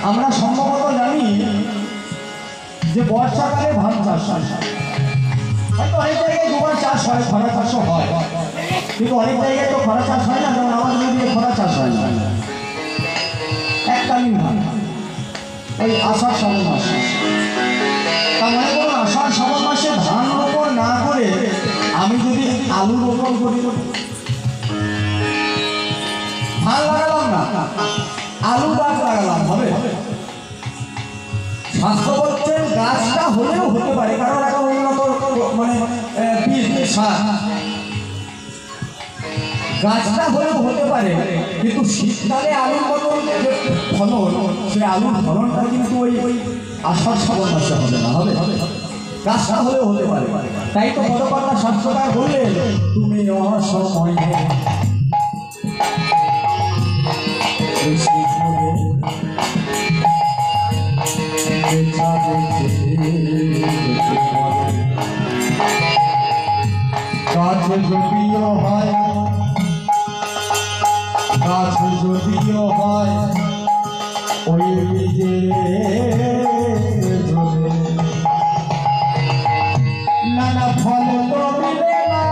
আমরা সম্ভবত জানি যে বর্ষাকালে ধান চাষ হয়তো অনেক জায়গায় দুবার চাষ হয়, খরা চাষও হয়, কিন্তু অনেক জায়গায় তো খরা চাষ হয় না, যেমন আমাদের নদীতে খরা চাষ হয় না, এককালীন ধান ওই আষাঢ় শ্রাবণ মাসে। তা মনে করুন আষাঢ় শ্রাবণ মাসে ধান রোপণ না করে আমি যদি আলু রোপণ করি, ধান লাগালাম না, আলু গাছ লাগালাম, হবে? শাস্ত্র বলছেন গাছটা হলেও হতে পারে, কারণ একটা উন্নত মানে বীজ সার, গাছটা হলেও হতে পারে, কিন্তু শীতকালে আলুর মতন ফলন, সে আলুর ফলনটা কিন্তু ওই আষাঢ় শ্রাবণ মাসে হবে না, হবে? গাছটা হলেও হতে পারে। তাই তো পদকর্তা শাস্ত্রকার বললেন তুমি অসময়ে গাছ যদিও হয়, গাছ যদিও হয় ওই বীজে নানা ফল তো মিলে না,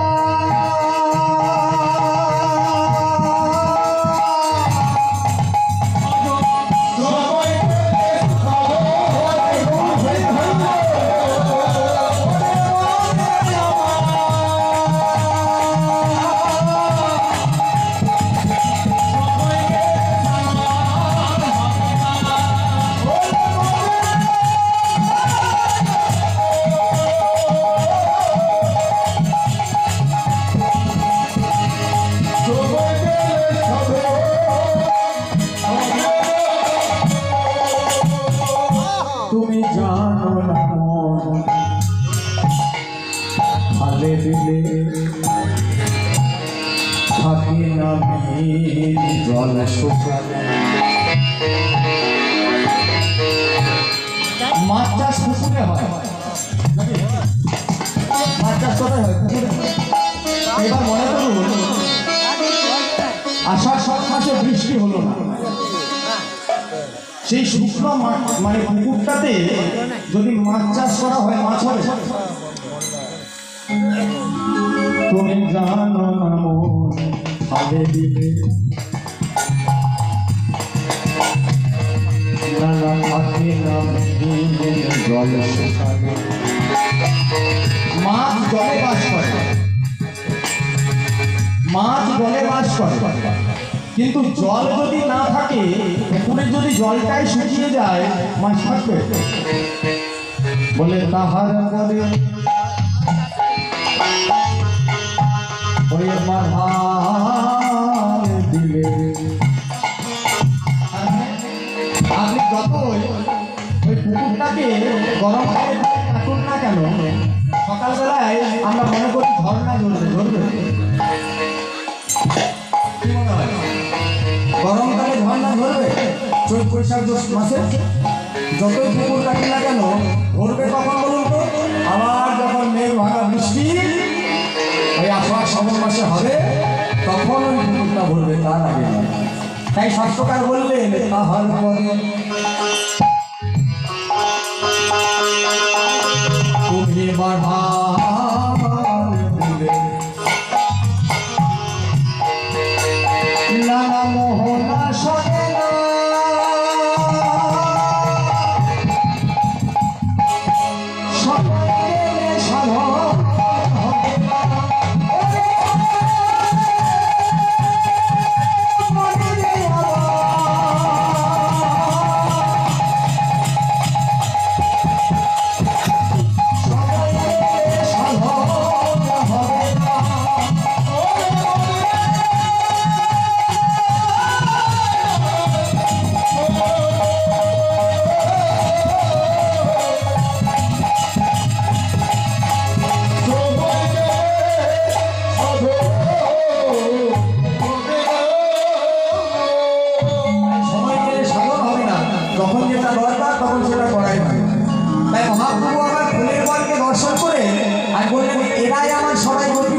তুমি জানো না ভালে দিলে থাকি না জল শুকালে। মাছ চাষ পুকুরে হয়, মাছ চাষ কোথায় হয়? পুকুরে। এবার মনে করুন আষাঢ় শ্রাবণ মাসে বৃষ্টি হলো না, সেই শুকনো মানে পুকুরটাতে যদি মাছ চাষ করা হয়, মাছ হবে? তুমি জানো না ভাবে দিলে জল শুকালে। মাছ জলে বাস করে, মাছ জলে বাস করে, কিন্তু জল যদি না থাকে, পুকুরে যদি জলটাই শুকিয়ে যায়, মাছ থাকবে? বলে তাহার পরে ওই মাথায় দিলে আপনি যতই ওই পুকুরটাকে গরম করে কাটুন না কেন, সকালবেলায় আমরা মনে করি ঝর্ণা ঝরবে, ঝরবে। গরমকালে ঝর্ণা ধরবে, চৈত বৈশাখ মাসে যতই পুকুর কাটি না কেন ধরবে কখন বলুন তো? আবার যখন মেঘ ভাঙা বৃষ্টি ওই আষাঢ় শ্রাবণ মাসে হবে, তখন ওই পুকুরটা ভরবে, তার আগে না। তাই শাস্ত্রকার বললেন তাহার পরে তুমি বাধা দিলে নানা মোহনা শোনে না, তখন সেটা করাই ভালো। তাই মহাপ্রভু আবার ফুলের বনকে দর্শন করে আর বললেন এরাই আমার সবাই গতি